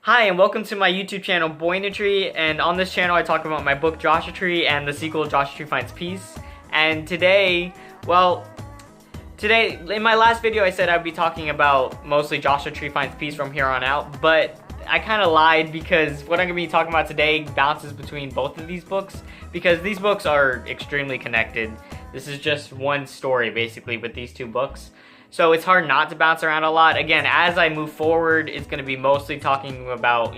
Hi, and welcome to my YouTube channel, Boy Tree, and on this channel I talk about my book, Joshua Tree, and the sequel, Joshua Tree Finds Peace. And today, in my last video I said I'd be talking about mostly Joshua Tree Finds Peace from here on out, but I kind of lied because what I'm going to be talking about today bounces between both of these books, because these books are extremely connected. This is just one story, basically, with these two books. So it's hard not to bounce around a lot. Again, as I move forward, it's going to be mostly talking about,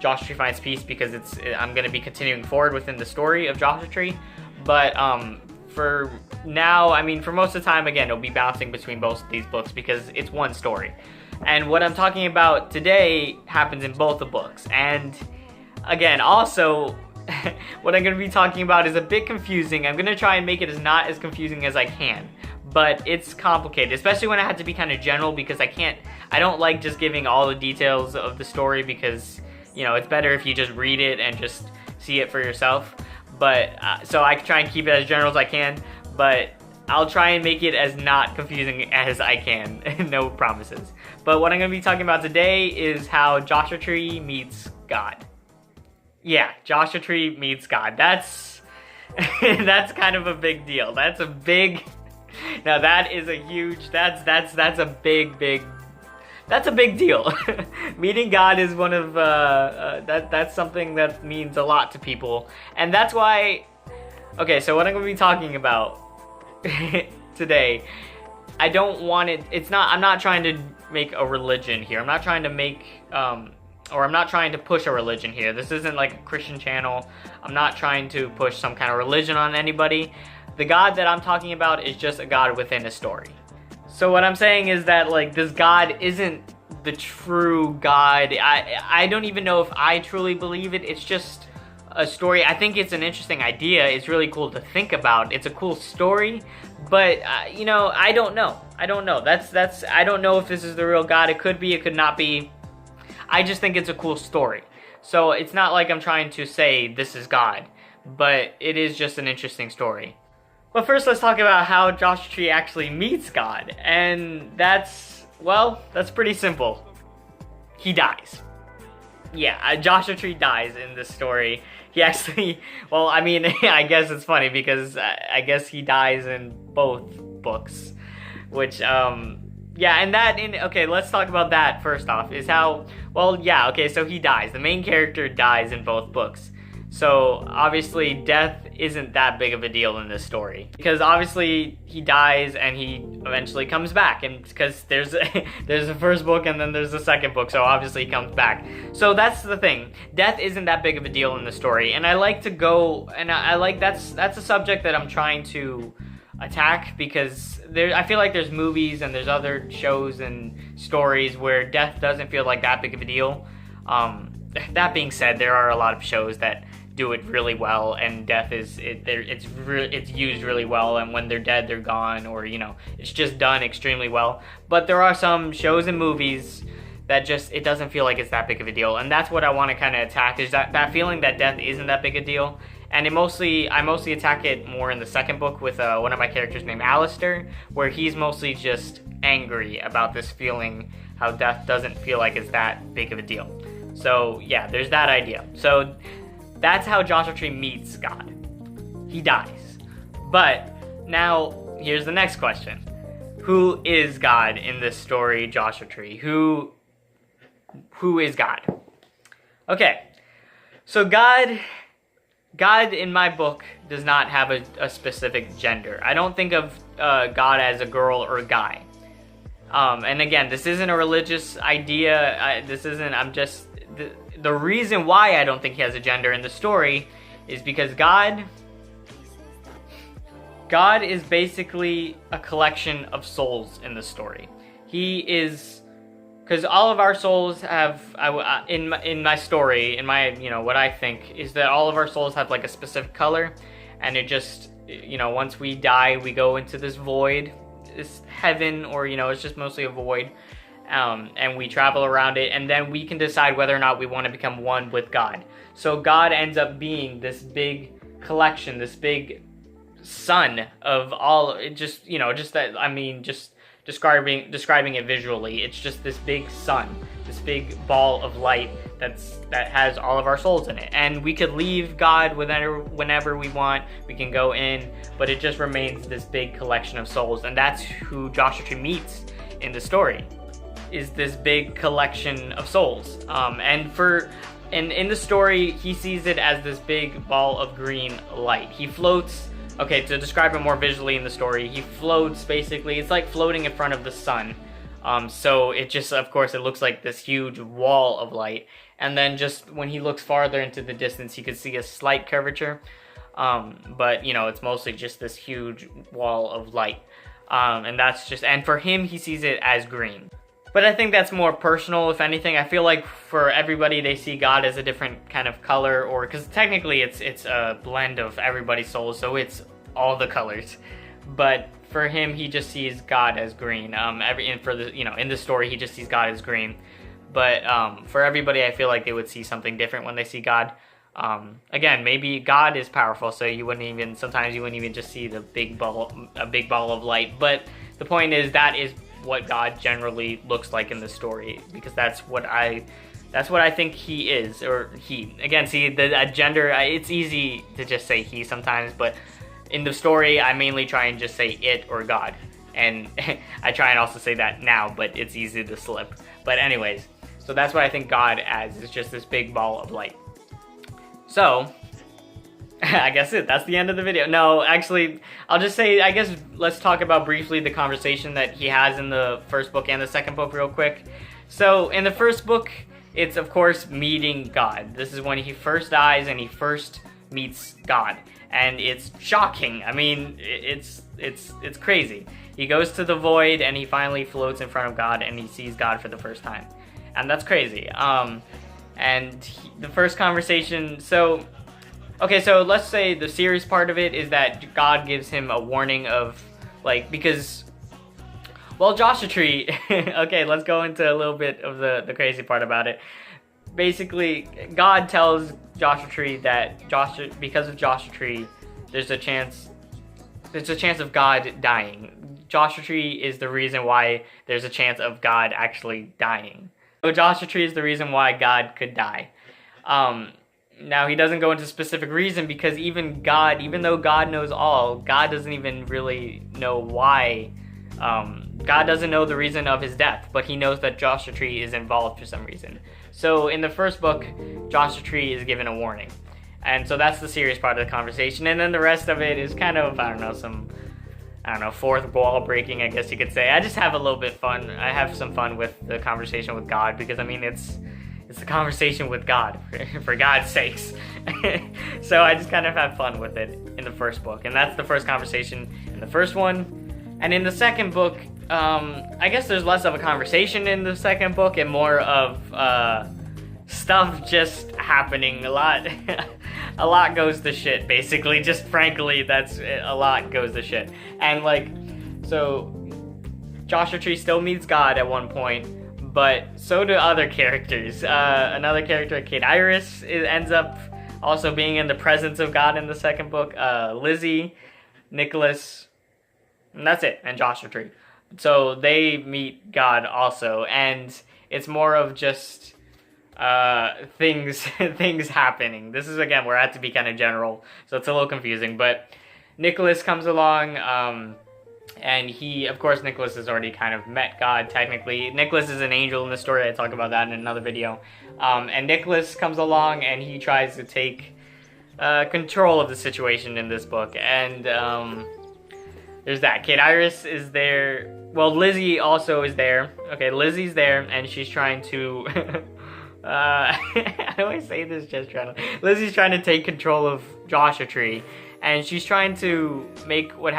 Joshua Tree Finds Peace, because I'm going to be continuing forward within the story of Joshua Tree. But for now, for most of the time, again, it'll be bouncing between both of these books because it's one story. And what I'm talking about today happens in both the books. And again, also, what I'm going to be talking about is a bit confusing. I'm going to try and make it not as confusing as I can. But it's complicated, especially when I have to be kind of general, because I don't like just giving all the details of the story, because, it's better if you just read it and just see it for yourself. But, so I try and keep it as general as I can, but I'll try and make it as not confusing as I can. No promises. But what I'm going to be talking about today is how Joshua Tree meets God. Yeah, Joshua Tree meets God. That's kind of a big deal. Now that is a huge, that's a big deal. Meeting God is one of, that's something that means a lot to people. And that's why, okay, so what I'm going to be talking about today, I'm not trying to make a religion here. I'm not trying to make, or I'm not trying to push a religion here. This isn't like a Christian channel. I'm not trying to push some kind of religion on anybody. The God that I'm talking about is just a God within a story. So what I'm saying is that, this God isn't the true God. I don't even know if I truly believe it. It's just a story. I think it's an interesting idea. It's really cool to think about. It's a cool story, but I don't know. I don't know. I don't know if this is the real God. It could be, it could not be. I just think it's a cool story. So it's not like I'm trying to say this is God, but it is just an interesting story. But first, let's talk about how Joshua Tree actually meets God. And that's pretty simple. He dies. Yeah, Joshua Tree dies in this story. He actually, I guess it's funny because I guess he dies in both books. Which, okay, let's talk about that first off, is how, so he dies. The main character dies in both books. So, obviously, death isn't that big of a deal in this story. Because, obviously, he dies and he eventually comes back. And because there's the first book and then there's the second book, so obviously he comes back. So, that's the thing. Death isn't that big of a deal in the story. And I like to go, and that's a subject that I'm trying to attack, because I feel like there's movies and there's other shows and stories where death doesn't feel like that big of a deal. That being said, there are a lot of shows that do it really well, and death it's used really well, and when they're dead, they're gone, or it's just done extremely well. But there are some shows and movies that it doesn't feel like it's that big of a deal, and that's what I want to kind of attack, is that feeling that death isn't that big a deal. And I mostly attack it more in the second book with one of my characters named Alistair, where he's mostly just angry about this feeling, how death doesn't feel like it's that big of a deal. So yeah, there's that idea. So that's how Joshua Tree meets God. He dies. But now, here's the next question. Who is God in this story, Joshua Tree? Who is God? Okay, so God in my book does not have a specific gender. I don't think of God as a girl or a guy. And again, this isn't a religious idea. The reason why I don't think he has a gender in the story is because God is basically a collection of souls in the story. He is, because all of our souls have, in my story, what I think is that all of our souls have like a specific color, and it just, once we die, we go into this void, this heaven, or it's just mostly a void. And we travel around it, and then we can decide whether or not we want to become one with God. So God ends up being this big sun of all, just describing it visually. It's just this big sun, this big ball of light that has all of our souls in it, and we could leave God whenever we want. We can go in, but it just remains this big collection of souls, and that's who Joshua Tree meets in the story, is this big collection of souls. And in the story, he sees it as this big ball of green light. He floats. Okay, to describe it more visually in the story, he floats basically. It's like floating in front of the sun. So it just, of course, it looks like this huge wall of light. And then just when he looks farther into the distance, he could see a slight curvature. But, you know, it's mostly just this huge wall of light. And for him, he sees it as green. But I think that's more personal, if anything. I feel like for everybody, they see God as a different kind of color, or because technically it's a blend of everybody's souls, so it's all the colors. But for him, he just sees God as green. In the story, he just sees God as green. But for everybody, I feel like they would see something different when they see God. Again, maybe God is powerful, so sometimes you wouldn't even just see a big ball of light. But the point is, that is what God generally looks like in the story, because that's what I think he is, or he. Again, see, the gender, it's easy to just say he sometimes, but in the story, I mainly try and just say it or God. And I try and also say that now, but it's easy to slip. But anyways, so that's what I think God as, is just this big ball of light. So, I guess that's the end of the video. No, actually, I'll just say, I guess let's talk about briefly the conversation that he has in the first book and the second book real quick. So, in the first book, it's, of course, meeting God. This is when he first dies and he first meets God. And it's shocking. I mean, it's crazy. He goes to the void and he finally floats in front of God and he sees God for the first time. And that's crazy. The first conversation, so let's say the serious part of it is that God gives him a warning of, like, because, well, Joshua Tree, okay, let's go into a little bit of the crazy part about it. Basically, God tells Joshua Tree that because of Joshua Tree, there's a chance of God dying. Joshua Tree is the reason why there's a chance of God actually dying. So Joshua Tree is the reason why God could die. Now, he doesn't go into specific reason, because even though God knows all, God doesn't even really know why. God doesn't know the reason of his death, but he knows that Joshua Tree is involved for some reason. So in the first book, Joshua Tree is given a warning. And so that's the serious part of the conversation. And then the rest of it is kind of, some fourth wall breaking, I guess you could say. I just have a little bit fun. I have some fun with the conversation with God, because, I mean, it's the conversation with God, for God's sakes. So I just kind of have fun with it in the first book. And that's the first conversation in the first one. And in the second book, I guess there's less of a conversation in the second book and more of stuff just happening. A lot goes to shit, basically. Just frankly, that's a lot goes to shit. And so Joshua Tree still meets God at one point, but so do other characters. Another character, Kate Iris, ends up also being in the presence of God in the second book. Lizzie, Nicholas, and that's it, and Joshua Tree. So they meet God also, and it's more of just things happening. This is, again, where I have to be kind of general, so it's a little confusing, but Nicholas comes along, and Nicholas has already kind of met God, technically. Nicholas is an angel in the story. I talk about that in another video. And Nicholas comes along, and he tries to take control of the situation in this book, and there's that. Kate Iris is there. Well, Lizzie also is there. Okay, Lizzie's there, and she's trying to... how do I say this? Lizzie's trying to take control of Joshua Tree, and she's trying to make what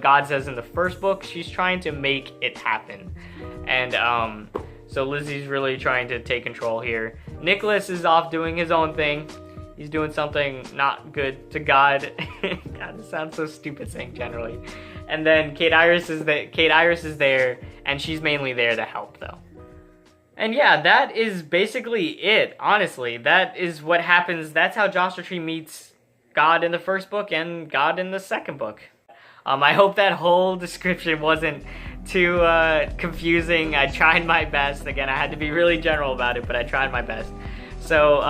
God says in the first book, she's trying to make it happen. And so Lizzie's really trying to take control here. Nicholas is off doing his own thing. He's doing something not good to God. God, this sounds so stupid saying generally. And then Kate Iris is there, and she's mainly there to help, though. And yeah, that is basically it, honestly. That is what happens. That's how Joshua Tree meets God in the first book and God in the second book. I hope that whole description wasn't too confusing. I tried my best. Again, I had to be really general about it, but I tried my best. So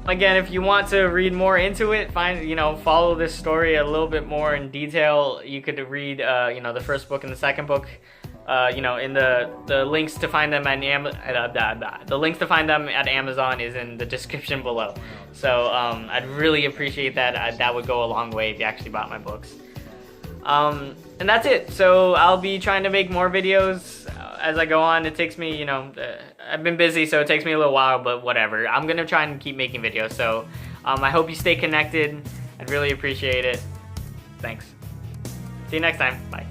again, if you want to read more into it, follow this story a little bit more in detail. You could read the first book and the second book. In the links to find them at the links to find them at Amazon is in the description below. So I'd really appreciate that. That would go a long way if you actually bought my books. And that's it. So I'll be trying to make more videos as I go on. It takes me, I've been busy, so it takes me a little while, but whatever. I'm gonna try and keep making videos. So I hope you stay connected. I'd really appreciate it. Thanks. See you next time. Bye.